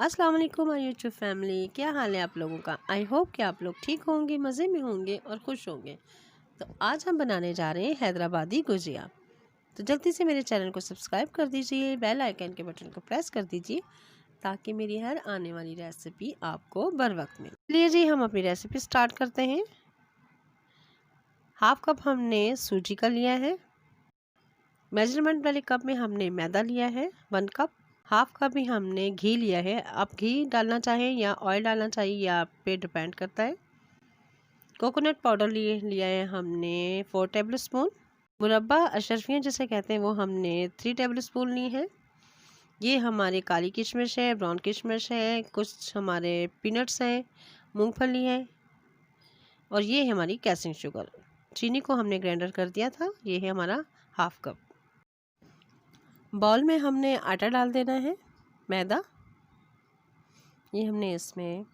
अस्सलाम वालेकुम my YouTube family, क्या हाल है आप लोगों का। आई होप कि आप लोग ठीक होंगे, मज़े में होंगे और खुश होंगे। तो आज हम बनाने जा रहे हैं हैदराबादी गुजिया। तो जल्दी से मेरे चैनल को सब्सक्राइब कर दीजिए, बेल आइकन के बटन को प्रेस कर दीजिए ताकि मेरी हर आने वाली रेसिपी आपको बर वक्त मिले। चलिए जी, हम अपनी रेसिपी स्टार्ट करते हैं। हाफ कप हमने सूजी का लिया है। मेजरमेंट वाले कप में हमने मैदा लिया है 1 कप। हाफ कप ही हमने घी लिया है। आप घी डालना चाहें या ऑयल डालना चाहिए या आप पे डिपेंड करता है। कोकोनट पाउडर लिया है हमने 4 टेबल स्पून। मुरब्बा अशरफियाँ जिसे कहते हैं वो हमने 3 टेबल स्पून ली है। ये हमारे काली किशमिश है, ब्राउन किशमिश है, कुछ हमारे पीनट्स हैं, मूंगफली है और ये है हमारी कैसिंग शुगर। चीनी को हमने ग्राइंडर कर दिया था। ये है हमारा हाफ कप। बाउल में हमने आटा डाल देना है, मैदा। ये हमने इसमें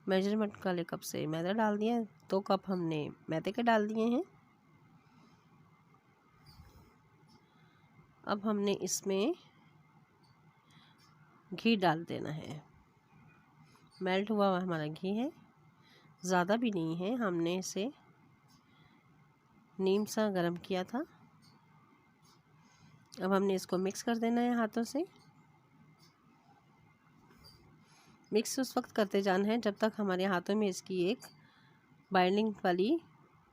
मेजरमेंट वाले कप से मैदा डाल दिया है। 2 कप हमने मैदे के डाल दिए हैं। अब हमने इसमें घी डाल देना है। मेल्ट हुआ हुआ हमारा घी है, ज़्यादा भी नहीं है। हमने इसे नीम सा गरम किया था। अब हमने इसको मिक्स कर देना है हाथों से। मिक्स उस वक्त करते जाना है जब तक हमारे हाथों में इसकी एक बाइंडिंग वाली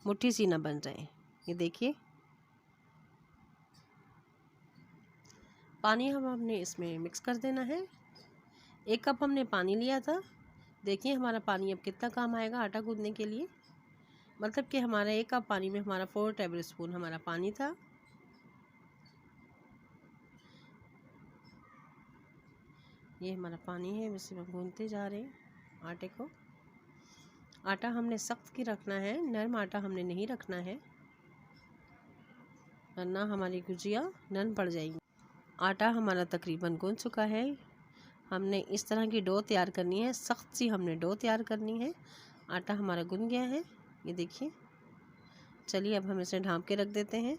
मुट्ठी सी ना बन जाए। ये देखिए, पानी हमने इसमें मिक्स कर देना है। 1 कप हमने पानी लिया था। देखिए हमारा पानी अब कितना काम आएगा आटा गूंदने के लिए। मतलब कि हमारा 1 कप पानी में हमारा 4 टेबल स्पून हमारा पानी था। ये हमारा पानी है, इसे हम गूंदते जा रहे हैं आटे को। आटा हमने सख्त की रखना है, नरम आटा हमने नहीं रखना है वरना हमारी गुजिया नरम पड़ जाएगी। आटा हमारा तकरीबन गूंद चुका है। हमने इस तरह की डो तैयार करनी है, सख्त सी हमने डो तैयार करनी है। आटा हमारा गूंद गया है, ये देखिए। चलिए अब हम इसे ढाँप के रख देते हैं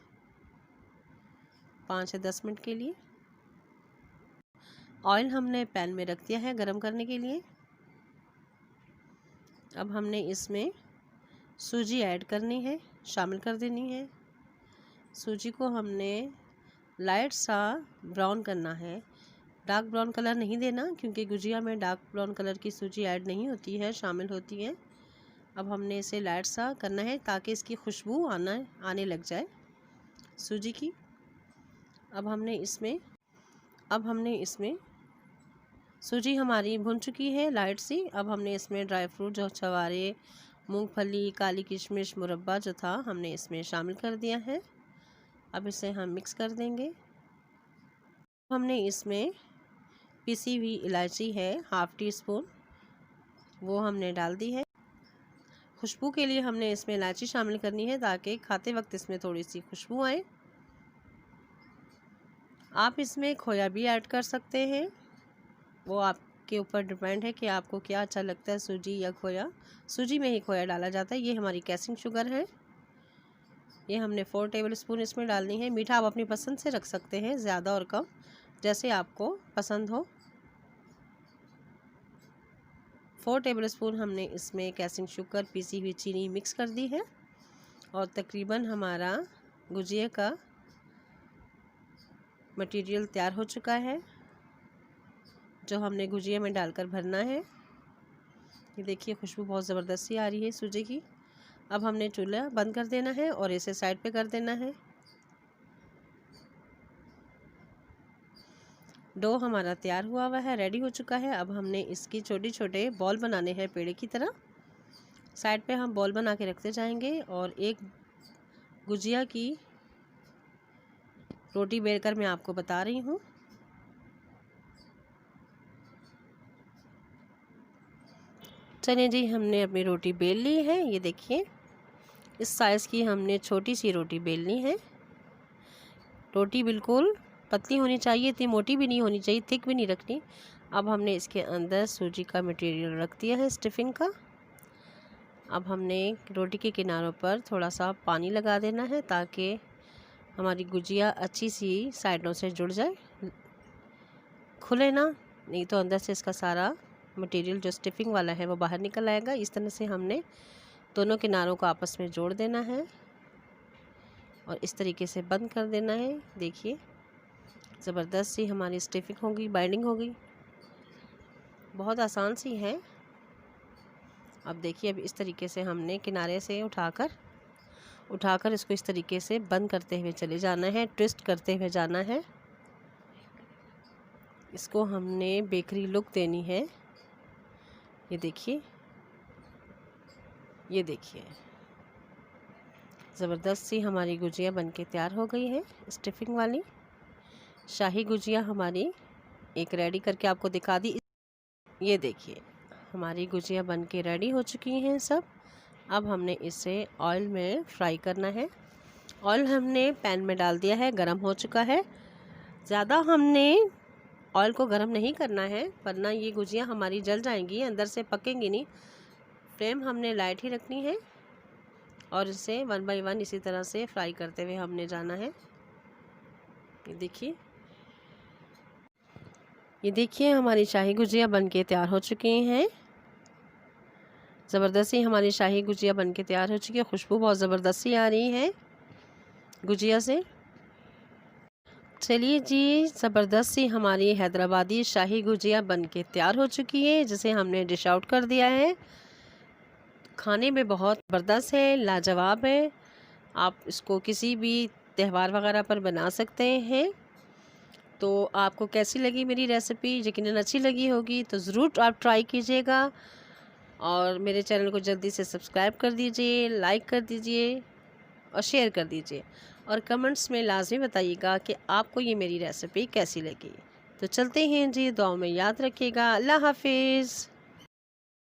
5 से 10 मिनट के लिए। ऑयल हमने पैन में रख दिया है गरम करने के लिए। अब हमने इसमें सूजी ऐड करनी है, शामिल कर देनी है। सूजी को हमने लाइट सा ब्राउन करना है, डार्क ब्राउन कलर नहीं देना क्योंकि गुजिया में डार्क ब्राउन कलर की सूजी ऐड नहीं होती है, शामिल होती है। अब हमने इसे लाइट सा करना है ताकि इसकी खुशबू आने लग जाए सूजी की। अब हमने इसमें सूजी हमारी भुन चुकी है लाइट सी। अब हमने इसमें ड्राई फ्रूट जो छवारे, मूंगफली, काली किशमिश, मुरब्बा जो था हमने इसमें शामिल कर दिया है। अब इसे हम मिक्स कर देंगे। हमने इसमें पिसी हुई इलायची है 1/2 टी स्पून, वो हमने डाल दी है। खुशबू के लिए हमने इसमें इलायची शामिल करनी है ताकि खाते वक्त इसमें थोड़ी सी खुशबू आए। आप इसमें खोया भी ऐड कर सकते हैं, वो आपके ऊपर डिपेंड है कि आपको क्या अच्छा लगता है, सूजी या खोया। सूजी में ही खोया डाला जाता है। ये हमारी कैसिंग शुगर है, ये हमने 4 टेबल स्पून इसमें डालनी है। मीठा आप अपनी पसंद से रख सकते हैं, ज़्यादा और कम जैसे आपको पसंद हो। 4 टेबल स्पून हमने इसमें कैसिंग शुगर, पीसी हुई चीनी मिक्स कर दी है और तकरीबन हमारा गुजिया का मटेरियल तैयार हो चुका है जो हमने गुजिया में डालकर भरना है। ये देखिए खुशबू बहुत ज़बरदस्त सी आ रही है सूजी की। अब हमने चूल्हा बंद कर देना है और इसे साइड पे कर देना है। डो हमारा तैयार हुआ है, रेडी हो चुका है। अब हमने इसकी छोटे छोटे बॉल बनाने हैं पेड़े की तरह। साइड पे हम बॉल बना के रखते जाएंगे और एक गुजिया की रोटी बेलकर मैं आपको बता रही हूँ। चलिए जी, हमने अपनी रोटी बेल ली है। ये देखिए इस साइज़ की हमने छोटी सी रोटी बेलनी है। रोटी बिल्कुल पतली होनी चाहिए, इतनी मोटी भी नहीं होनी चाहिए, थिक भी नहीं रखनी। अब हमने इसके अंदर सूजी का मटेरियल रख दिया है स्टफिंग का। अब हमने रोटी के किनारों पर थोड़ा सा पानी लगा देना है ताकि हमारी गुजिया अच्छी सी साइडों से जुड़ जाए, खुले ना, नहीं तो अंदर से इसका सारा मटेरियल जो स्टिफिंग वाला है वो बाहर निकल आएगा। इस तरह से हमने दोनों किनारों को आपस में जोड़ देना है और इस तरीके से बंद कर देना है। देखिए ज़बरदस्त सी हमारी स्टिफिंग होगी, बाइंडिंग होगी। बहुत आसान सी है। अब देखिए अब इस तरीके से हमने किनारे से उठाकर इसको इस तरीके से बंद करते हुए चले जाना है, ट्विस्ट करते हुए जाना है। इसको हमने बेकरी लुक देनी है। ये देखिए ज़बरदस्त सी हमारी गुजिया बनके तैयार हो गई है। स्टफिंग वाली शाही गुजिया हमारी एक रेडी करके आपको दिखा दी। ये देखिए हमारी गुजिया बनके रेडी हो चुकी हैं सब। अब हमने इसे ऑयल में फ्राई करना है। ऑयल हमने पैन में डाल दिया है, गरम हो चुका है। ज़्यादा हमने ऑयल को गरम नहीं करना है वरना ये गुजिया हमारी जल जाएंगी, अंदर से पकेंगी नहीं। फ्लेम हमने लाइट ही रखनी है और इसे 1 बाय 1 इसी तरह से फ्राई करते हुए हमने जाना है। ये देखिए हमारी शाही गुजिया बनके तैयार हो चुकी हैं। ज़बरदस्त सी हमारी शाही गुजिया बनके तैयार हो चुकी है। खुशबू बहुत ज़बरदस्त सी आ रही है गुजिया से। चलिए जी, ज़बरदस्त सी हमारी हैदराबादी शाही गुजिया बनके तैयार हो चुकी है, जिसे हमने डिश आउट कर दिया है। खाने में बहुत ज़बरदस्त है, लाजवाब है। आप इसको किसी भी त्यौहार वगैरह पर बना सकते हैं। तो आपको कैसी लगी मेरी रेसिपी? यकीनन अच्छी लगी होगी, तो ज़रूर आप ट्राई कीजिएगा और मेरे चैनल को जल्दी से सब्सक्राइब कर दीजिए, लाइक कर दीजिए और शेयर कर दीजिए और कमेंट्स में लाजमी बताइएगा कि आपको ये मेरी रेसिपी कैसी लगी। तो चलते हैं जी, दुआओं में याद रखिएगा। अल्लाह हाफिज़।